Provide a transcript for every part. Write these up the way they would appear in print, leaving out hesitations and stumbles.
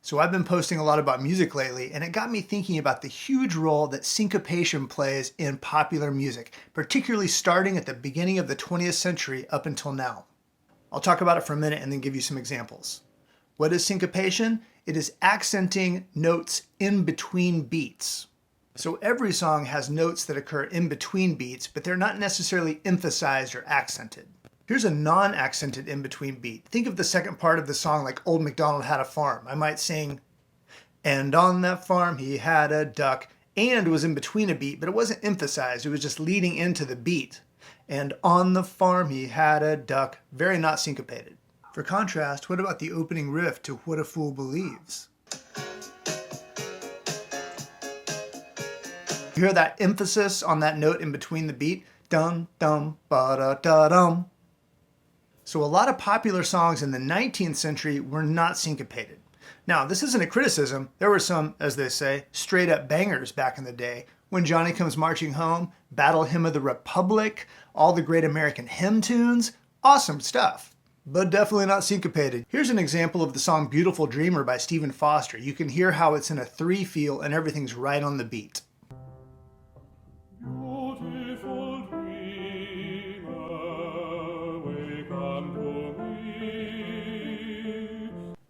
So I've been posting a lot about music lately, and it got me thinking about the huge role that syncopation plays in popular music, particularly starting at the beginning of the 20th century up until now. I'll talk about it for a minute and then give you some examples. What is syncopation? It is accenting notes in between beats. So every song has notes that occur in between beats, but they're not necessarily emphasized or accented. Here's a non-accented in-between beat. Think of the second part of the song like Old MacDonald Had a Farm. I might sing, and on that farm he had a duck, and was in between a beat, but it wasn't emphasized. It was just leading into the beat. And on the farm he had a duck. Very not syncopated. For contrast, what about the opening riff to What a Fool Believes? You hear that emphasis on that note in between the beat? Dum, dum, ba-da-da-dum. So a lot of popular songs in the 19th century were not syncopated. Now, this isn't a criticism. There were some, as they say, straight up bangers back in the day. When Johnny Comes Marching Home, Battle Hymn of the Republic, all the great American hymn tunes, awesome stuff, but definitely not syncopated. Here's an example of the song Beautiful Dreamer by Stephen Foster. You can hear how it's in a 3 feel and everything's right on the beat.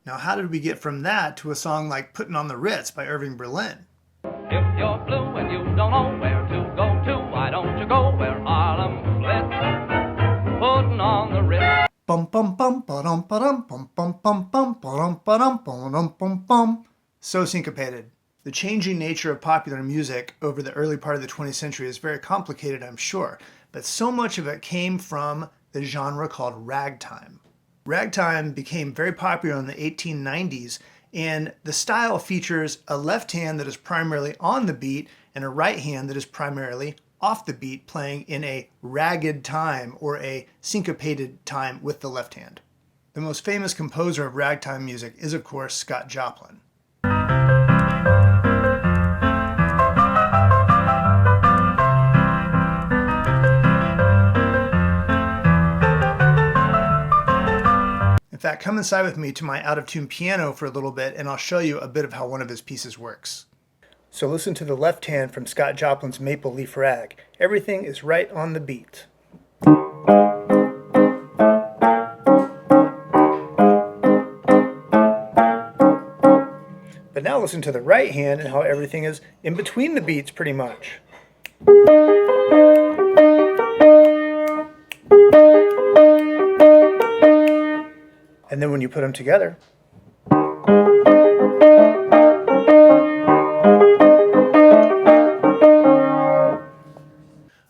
Now, how did we get from that to a song like Puttin' on the Ritz by Irving Berlin? If you're blue and you don't know where to go to, why don't you go where Harlem splits? Puttin' on the Ritz. Bum bum bum ba-dum ba-dum bum bum bum bum ba-dum ba-dum ba-dum bum bum. So syncopated. The changing nature of popular music over the early part of the 20th century is very complicated, I'm sure, but so much of it came from the genre called ragtime. Ragtime became very popular in the 1890s, and the style features a left hand that is primarily on the beat and a right hand that is primarily off the beat, playing in a ragged time or a syncopated time with the left hand. The most famous composer of ragtime music is, of course, Scott Joplin. In fact, come inside with me to my out-of-tune piano for a little bit and I'll show you a bit of how one of his pieces works. So listen to the left hand from Scott Joplin's Maple Leaf Rag. Everything is right on the beat. But now listen to the right hand and how everything is in between the beats pretty much. And then when you put them together,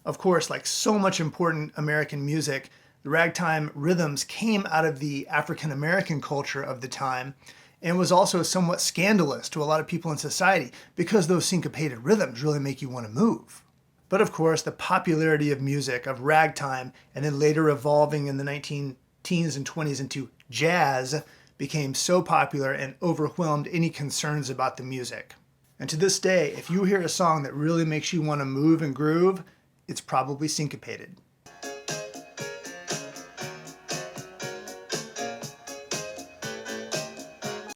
of course, like so much important American music, the ragtime rhythms came out of the African American culture of the time and was also somewhat scandalous to a lot of people in society because those syncopated rhythms really make you want to move. But of course, the popularity of music, of ragtime, and then later evolving in the 1910s and 20s into jazz became so popular and overwhelmed any concerns about the music. And to this day, if you hear a song that really makes you want to move and groove, it's probably syncopated.